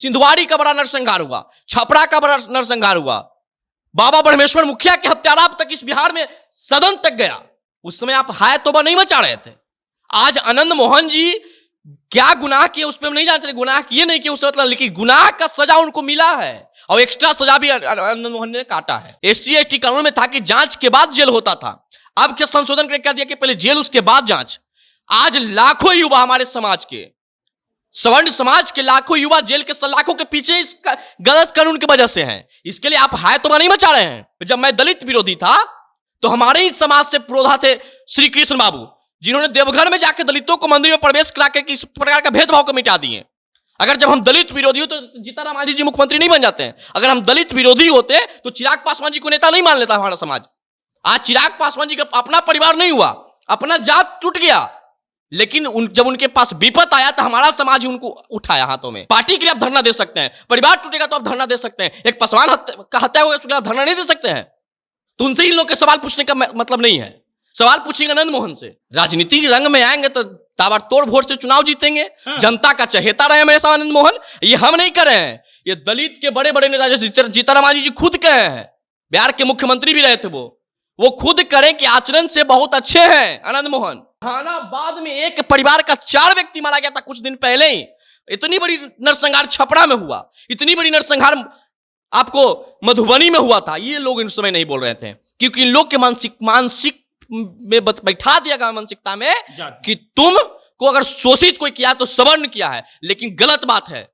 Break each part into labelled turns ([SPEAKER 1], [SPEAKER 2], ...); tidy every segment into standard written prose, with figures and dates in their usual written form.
[SPEAKER 1] सिंधवाड़ी का बड़ा नरसंहार हुआ, छपरा का बड़ा नरसंहार हुआ, बाबा ब्रह्मेश्वर मुखिया के हत्याराप तक इस बिहार में सदन तक गया। उस समय आप हाय तौबा नहीं मचा रहे थे। आज आनंद मोहन जी क्या गुनाह किए उस पर हम नहीं जानते, गुनाह किए नहीं किए उससे मतलब, लेकिन गुनाह का सजा उनको मिला है और एक्स्ट्रा सजा भी आनंद मोहन ने काटा है। SC/ST कानून में था कि जांच के बाद जेल होता था, अब क्या संशोधन करके क्या दिया कि पहले जेल उसके बाद जांच। आज लाखों युवा हमारे समाज के, सवर्ण समाज के लाखों युवा जेल के सलाखों के पीछे इस गलत कानून की वजह से हैं। इसके लिए आप हाय तौबा नहीं मचा रहे हैं। जब मैं दलित विरोधी था तो हमारे ही समाज से पुरोधा थे श्री कृष्ण बाबू, जिन्होंने देवघर में जाकर दलितों को मंदिर में प्रवेश करा के इस प्रकार का भेदभाव को मिटा दिए। अगर जब हम दलित विरोधी हो तो जीतन राम जी मुख्यमंत्री नहीं बन जाते हैं। अगर हम दलित विरोधी होते तो चिराग पासवान जी को नेता नहीं मान लेता हमारा समाज। आज चिराग पासवान जी का अपना परिवार नहीं हुआ, अपना जात टूट गया, लेकिन जब उनके पास विपत आया तो हमारा समाज ही उनको उठाया हाथों में। पार्टी के लिए आप धरना दे सकते हैं, परिवार टूटेगा तो आप धरना दे सकते हैं, एक पासवान का हत्या हो गया उसके लिए आप धरना नहीं दे सकते हैं। तो उनसे इन लोग के सवाल पूछने का मतलब नहीं है। सवाल पूछेंगे आनंद मोहन से। राजनीति रंग में आएंगे तो ताबड़तोड़ वोट से चुनाव जीतेंगे। जनता का चहेता रहे हमेशा आनंद मोहन। ये हम नहीं कर रहे हैं, ये दलित के बड़े बड़े नेता जैसे जीतन राम जी खुद कहे हैं, बिहार के मुख्यमंत्री भी रहे थे, वो खुद करें कि आचरण से बहुत अच्छे हैं आनंद मोहन। जहानाबाद में एक परिवार का 4 व्यक्ति मारा गया था कुछ दिन पहले ही। इतनी बड़ी नरसंहार छपरा में हुआ, इतनी बड़ी नरसंहार आपको मधुबनी में हुआ था। ये लोग इन समय नहीं बोल रहे थे क्योंकि इन लोग के मानसिक में बैठा दिया गया मानसिकता में कि तुम को अगर शोषित कोई किया तो सवर्ण किया है, लेकिन गलत बात है।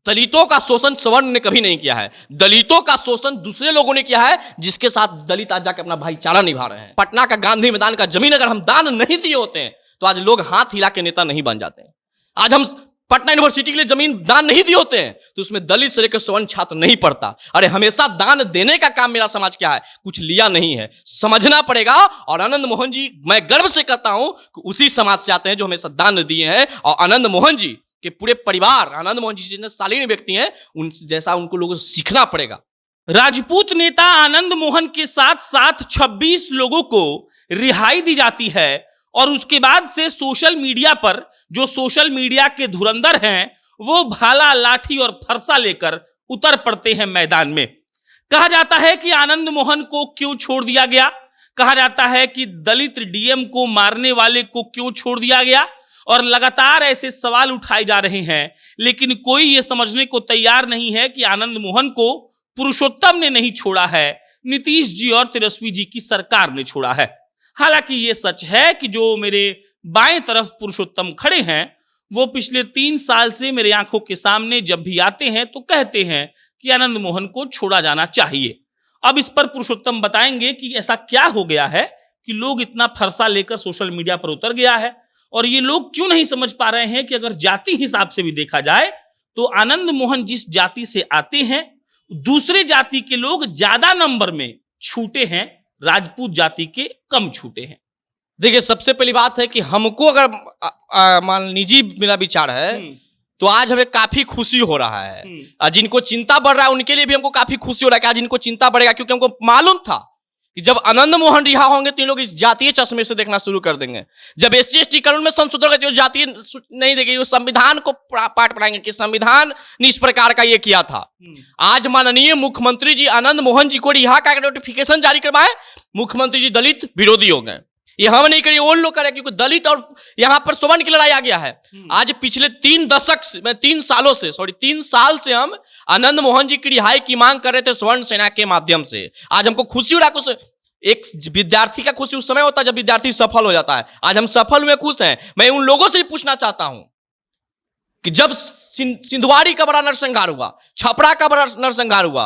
[SPEAKER 1] दलितों का शोषण सवर्ण ने कभी नहीं किया है, दलितों का शोषण दूसरे लोगों ने किया है, जिसके साथ दलित आज जाकर अपना भाईचारा निभा रहे हैं। पटना का गांधी मैदान का जमीन अगर हम दान नहीं दिए होते हैं तो आज लोग हाथ हिला के नेता नहीं बन जाते हैं। आज हम पटना यूनिवर्सिटी के लिए जमीन दान नहीं दिए होते हैं तो उसमें दलित से लेकर सवर्ण छात्र नहीं पढ़ता। अरे हमेशा दान देने का काम मेरा समाज क्या है, कुछ लिया नहीं है, समझना पड़ेगा। और आनंद मोहन जी मैं गर्व से कहता हूं कि उसी समाज से आते हैं जो हमेशा दान दिए हैं। और आनंद मोहन जी के पूरे परिवार, आनंद मोहन जी जितने शालीन व्यक्ति हैं, उन जैसा उनको लोगों से सीखना पड़ेगा।
[SPEAKER 2] राजपूत नेता आनंद मोहन के साथ साथ 26 लोगों को रिहाई दी जाती है और उसके बाद से सोशल मीडिया पर जो सोशल मीडिया के धुरंधर हैं वो भाला, लाठी और फरसा लेकर उतर पड़ते हैं मैदान में। कहा जाता है कि आनंद मोहन को क्यों छोड़ दिया गया, कहा जाता है कि दलित डीएम को मारने वाले को क्यों छोड़ दिया गया, और लगातार ऐसे सवाल उठाए जा रहे हैं। लेकिन कोई ये समझने को तैयार नहीं है कि आनंद मोहन को पुरुषोत्तम ने नहीं छोड़ा है, नीतीश जी और तेजस्वी जी की सरकार ने छोड़ा है। हालांकि ये सच है कि जो मेरे बाएं तरफ पुरुषोत्तम खड़े हैं वो पिछले 3 साल से मेरे आंखों के सामने जब भी आते हैं तो कहते हैं कि आनंद मोहन को छोड़ा जाना चाहिए। अब इस पर पुरुषोत्तम बताएंगे कि ऐसा क्या हो गया है कि लोग इतना फरसा लेकर सोशल मीडिया पर उतर गया है, और ये लोग क्यों नहीं समझ पा रहे हैं कि अगर जाति हिसाब से भी देखा जाए तो आनंद मोहन जिस जाति से आते हैं दूसरे जाति के लोग ज्यादा नंबर में छूटे हैं, राजपूत जाति के कम छूटे हैं।
[SPEAKER 1] देखिए सबसे पहली बात है कि हमको अगर मान निजी मेरा विचार है तो आज हमें काफी खुशी हो रहा है। जिनको चिंता बढ़ रहा है उनके लिए भी हमको काफी खुशी हो रहा है कि आज इनको चिंता बढ़ेगा, क्योंकि हमको मालूम था कि जब आनंद मोहन रिहा होंगे तो इन लोग इस जातीय चश्मे से देखना शुरू कर देंगे। जब SC/ST कानून में संशोधन होगा तो जातीय नहीं देगी, वो संविधान को पाठ पढ़ाएंगे कि संविधान ने इस प्रकार का ये किया था। आज माननीय मुख्यमंत्री जी आनंद मोहन जी को रिहा का नोटिफिकेशन जारी करवाए, मुख्यमंत्री जी दलित विरोधी हो गए। ये हम नहीं करें, वो लोग करें, क्योंकि दलित और यहां पर सवर्ण की लड़ाई आ गया है। आज पिछले 3 साल से हम आनंद मोहन जी की रिहाई की मांग कर रहे थे स्वर्ण सेना के माध्यम से। आज हमको खुशी हो रहा है। एक विद्यार्थी का खुशी उस समय होता है जब विद्यार्थी सफल हो जाता है। आज हम सफल हुए, खुश हैं। मैं उन लोगों से भी पूछना चाहता हूं कि जब सिंधवाड़ी का बड़ा नरसंहार हुआ, छपरा का बड़ा नरसंहार हुआ,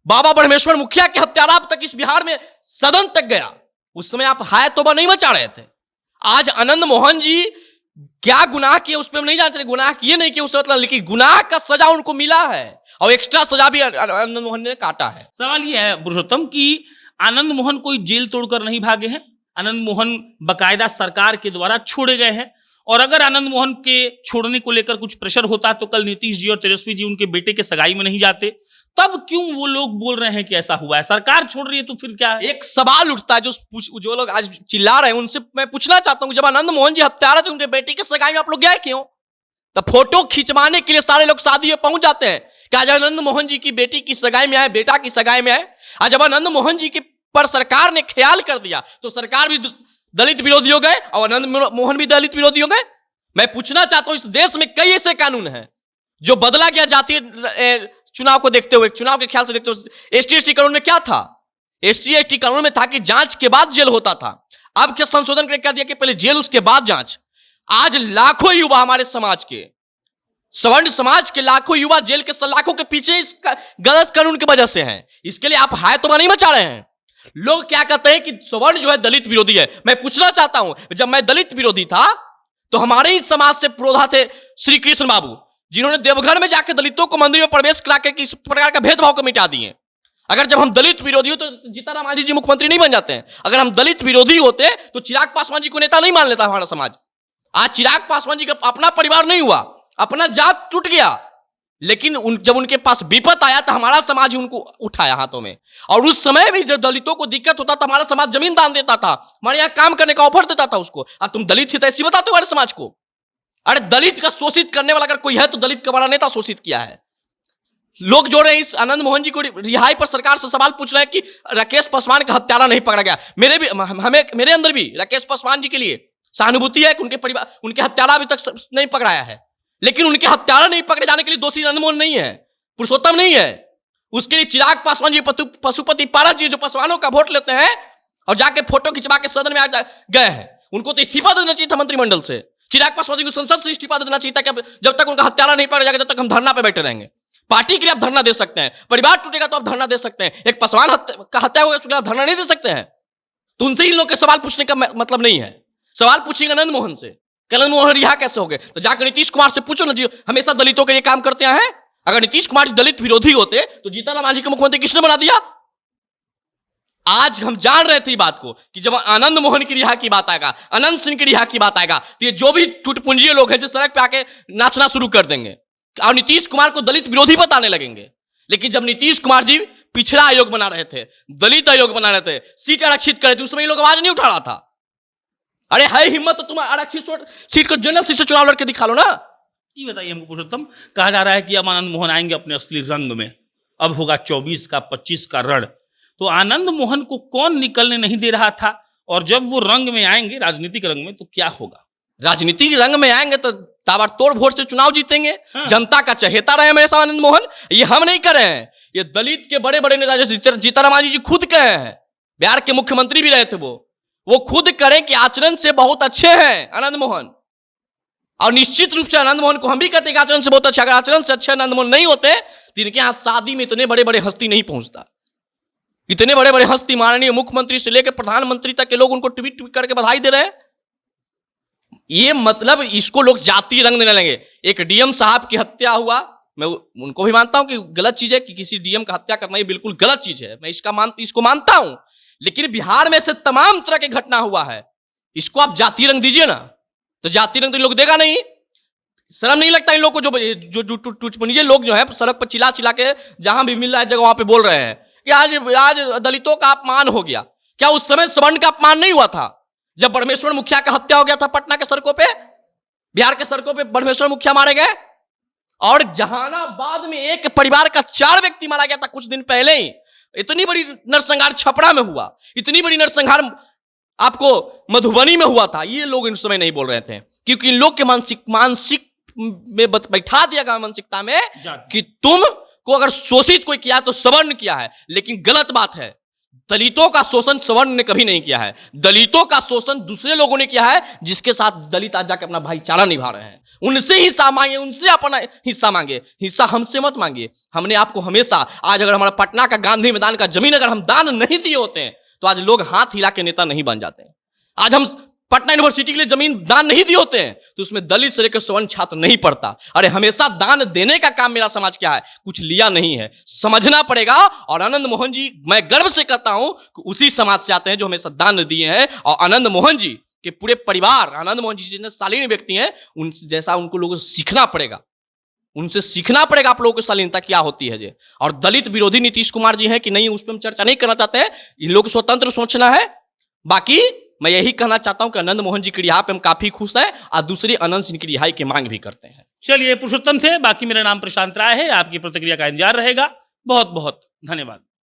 [SPEAKER 1] बाबा ब्रह्मेश्वर मुखिया के हत्याराप तक इस बिहार में सदन तक गया, उस समय आप हाय तौबा नहीं मचा रहे थे। आज आनंद मोहन जी क्या गुनाह किए उस पर हम नहीं जानते, गुनाह किए नहीं किए उससे मतलब, लेकिन गुनाह का सजा उनको मिला है और एक्स्ट्रा सजा भी आनंद मोहन ने काटा है।
[SPEAKER 2] सवाल यह है पुरुषोत्तम कि आनंद मोहन कोई जेल तोड़कर नहीं भागे हैं। आनंद मोहन बकायदा सरकार के द्वारा छोड़े गए हैं, और अगर आनंद मोहन के छोड़ने को लेकर कुछ प्रेशर होता तो कल नीतीश जी और तेजस्वी जी उनके बेटे के सगाई में नहीं जाते। तब क्यों वो लोग बोल रहे हैं कि ऐसा हुआ है, सरकार छोड़ रही है तो फिर क्या है?
[SPEAKER 1] एक सवाल उठता है जो लोग आज चिल्ला रहे हैं उनसे मैं पूछना चाहता हूं, जब आनंद मोहन जी हत्यारा थे उनके बेटे के सगाई में आप लोग गए क्यों? तो फोटो खिंचवाने के लिए सारे लोग शादी में पहुंच जाते हैं कि आज आनंद मोहन जी की बेटी की सगाई में आए, बेटा की सगाई में आए। आज जब आनंद मोहन जी के पर सरकार ने ख्याल कर दिया तो सरकार भी दलित विरोधी हो गए और आनंद मोहन भी दलित विरोधी हो गए। मैं पूछना चाहता हूं, इस देश में कई ऐसे कानून हैं जो बदला गया जातीय चुनाव को देखते हुए, चुनाव के ख्याल से देखते हुए। एसटी कानून में क्या था? एसटी कानून में था कि जांच के बाद जेल होता था। अब क्या संशोधन करके क्या दिया कि पहले जेल उसके बाद जांच। आज लाखों युवा हमारे समाज के, सवर्ण समाज के लाखों युवा जेल के सलाखों के पीछे इस गलत कानून की वजह से हैं। इसके लिए आप हाय तो नहीं मचा रहे हैं। लोग क्या कहते हैं कि सवर्ण जो है दलित विरोधी है। मैं पूछना चाहता हूं, जब मैं दलित विरोधी था तो हमारे ही समाज से पुरोधा थे श्री कृष्ण बाबू, जिन्होंने देवघर में जाकर दलितों को मंदिर में प्रवेश करा के किस प्रकार का भेदभाव को मिटा दिए। अगर जब हम दलित विरोधी हो तो जीतनराम मांझी जी मुख्यमंत्री नहीं बन जाते हैं। अगर हम दलित विरोधी होते तो चिराग पासवान जी को नेता नहीं मान लेता हमारा समाज। आज चिराग पासवान जी का अपना परिवार नहीं हुआ, अपना जात टूट गया, लेकिन जब उनके पास विपत आया तो हमारा समाज ही उनको उठाया हाथों में। और उस समय भी जब दलितों को दिक्कत होता था हमारा समाज जमीन दान देता था, हमारे यहाँ काम करने का ऑफर देता था उसको। अब तुम दलित ही तो ऐसी बताते हो हमारे समाज को। अरे दलित का शोषित करने वाला अगर कोई है तो दलित का बड़ा नेता शोषित किया है। लोग जो रहे इस आनंद मोहन जी को रिहाई पर सरकार से सवाल पूछ रहे हैं कि राकेश पासवान का हत्यारा नहीं पकड़ा गया। मेरे अंदर भी राकेश पासवान जी के लिए सहानुभूति है कि उनके परिवार, उनके हत्यारा अभी तक नहीं पकड़ाया है, लेकिन उनके हत्यारा नहीं पकड़े जाने के लिए दोषी आनंद मोहन नहीं है, पुरुषोत्तम नहीं है। उसके लिए चिराग पासवान जी, पशुपति पारस जी जो पासवानों का वोट लेते हैं और जाके फोटो खिंचवा के सदन में गए हैं, उनको तो इस्तीफा देना चाहिए था मंत्रिमंडल से। चिराग पासवान जी को संसद से इस्तीफा देना चाहिए था कि जब तक उनका हत्यारा नहीं पकड़ा जाएगा तब तक हम धरना पे बैठे रहेंगे। पार्टी के लिए आप धरना दे सकते हैं, परिवार टूटेगा तो आप धरना दे सकते हैं, एक पासवान का हत्या हो गया उसके लिए आप धरना नहीं दे सकते हैं। तो उनसे इन लोग के सवाल पूछने का मतलब नहीं है। सवाल पूछेंगे आनंद मोहन से, आनंद मोहन रिहा कैसे हो गए? तो जाकर नीतीश कुमार से पूछो ना जी, हमेशा दलितों के लिए काम करते हैं। अगर नीतीश कुमार दलित विरोधी होते तो जीतनराम मांझी को मुख्यमंत्री किसने बना दिया? आज हम जान रहे थे इस बात को कि जब आनंद मोहन की रिहा की बात आएगा, अनंत सिंह की रिहा की बात आएगा तो ये जो भी टूटपुंजी लोग हैं जो सड़क पे आके नाचना शुरू कर देंगे और नीतीश कुमार को दलित विरोधी बताने लगेंगे। लेकिन जब नीतीश कुमार जी पिछड़ा आयोग बना रहे थे, दलित आयोग बना रहे थे, सीट आरक्षित कर रहे थे, उस समय ये लोग आवाज नहीं उठा रहा था। अरे है हिम्मत तो तुम आरक्षित सीट को जनरल सीट से चुनाव लड़के दिखा लो ना।
[SPEAKER 2] ये बताइए हमको पुरुषोत्तम, कहा जा रहा है कि अब आनंद मोहन आएंगे अपने असली रंग में, अब होगा 24 का 25 का रण। तो आनंद मोहन को कौन निकलने नहीं दे रहा था, और जब वो रंग में आएंगे, राजनीतिक रंग में, तो क्या होगा?
[SPEAKER 1] राजनीतिक रंग में आएंगे तो ताबड़तोड़ वोट से चुनाव जीतेंगे।
[SPEAKER 2] हाँ।
[SPEAKER 1] जनता का चहेता रहे हमेशा आनंद मोहन। ये हम नहीं कर रहे हैं, ये दलित के बड़े बड़े नेता जैसे जीतनराम मांझी जी खुद कहे हैं, बिहार के मुख्यमंत्री भी रहे थे, वो खुद करें कि आचरण से बहुत अच्छे हैं आनंद मोहन। और निश्चित रूप से आनंद मोहन को हम भी कहते हैं कि आचरण से बहुत अच्छे। अगर आचरण से अच्छे आनंद मोहन नहीं होते तो इनके यहां शादी में इतने बड़े बड़े हस्ती नहीं पहुंचता। इतने बड़े बड़े हस्ती, माननीय मुख्यमंत्री से लेकर प्रधानमंत्री तक के लोग उनको ट्वीट करके बधाई दे रहे हैं। ये मतलब इसको लोग जातीय रंग देने लगे। एक डीएम साहब की हत्या हुआ, मैं उनको भी मानता हूं कि गलत चीज है कि किसी डीएम का हत्या करना ये बिल्कुल गलत चीज है, मैं इसको मानता हूं। लेकिन बिहार में से तमाम तरह की घटना हुआ है, इसको आप जातीय रंग दीजिए ना, तो जातीय रंग तो लोग देगा नहीं। शर्म नहीं लगता इन लोग को? जो टूटपुंजे लोग जो है सड़क पर चिल्ला चिल्ला के जहां भी मिल रहा है जगह वहां पे बोल रहे हैं कि आज दलितों का अपमान हो गया। क्या उस समय सवर्ण का अपमान नहीं हुआ था जब ब्रह्मेश्वर मुखिया का हत्या हो गया था? पटना के सड़कों पे, बिहार के सड़कों पे ब्रह्मेश्वर मुखिया मारे गए, और जहानाबाद में एक परिवार का 4 व्यक्ति मारा गया था कुछ दिन पहले ही। इतनी बड़ी नरसंहार छपरा में हुआ, इतनी बड़ी नरसंहार आपको मधुबनी में हुआ था। ये लोग इन समय नहीं बोल रहे थे क्योंकि इन लोग के मानसिक में बैठा दिया गया मानसिकता में कि तुम को अगर शोषित कोई किया तो सवर्ण किया है। लेकिन गलत बात है, दलितों का शोषण सवर्ण ने कभी नहीं किया है। दलितों का शोषण दूसरे लोगों ने किया है जिसके साथ दलित आज जाकर अपना भाईचारा निभा रहे हैं। उनसे हिस्सा मांगे, उनसे अपना हिस्सा मांगे, हिस्सा हमसे मत मांगिए। हमने आपको हमेशा, आज अगर हमारा पटना का गांधी मैदान का जमीन अगर हम दान नहीं दिए होते हैं तो आज लोग हाथ हिला के नेता नहीं बन जाते हैं। आज हम पटना यूनिवर्सिटी के लिए जमीन दान नहीं दिए होते हैं तो उसमें दलित से लेकर सवर्ण छात्र नहीं पढ़ता। अरे हमेशा दान देने का काम मेरा समाज क्या है, कुछ लिया नहीं है, समझना पड़ेगा। और आनंद मोहन जी, मैं गर्व से कहता हूं कि उसी समाज से आते हैं जो हमेशा दान दिए हैं। और आनंद मोहन जी के पूरे परिवार, आनंद मोहन जी जितने शालीन व्यक्ति हैं, उन जैसा उनको लोगों से सीखना पड़ेगा, उनसे सीखना पड़ेगा आप लोगों की शालीनता क्या होती है। जे और दलित विरोधी नीतीश कुमार जी हैं कि नहीं, उस पर हम चर्चा नहीं करना चाहते हैं। इन लोग स्वतंत्र सोचना है। बाकी मैं यही कहना चाहता हूं कि आनंद मोहन जी की रिहा पे हम काफी खुश हैं और दूसरी अनंत सिंह की रिहाई की मांग भी करते हैं।
[SPEAKER 2] चलिए, पुरुषोत्तम थे, बाकी मेरा नाम प्रशांत राय है। आपकी प्रतिक्रिया का इंतजार रहेगा। बहुत बहुत धन्यवाद।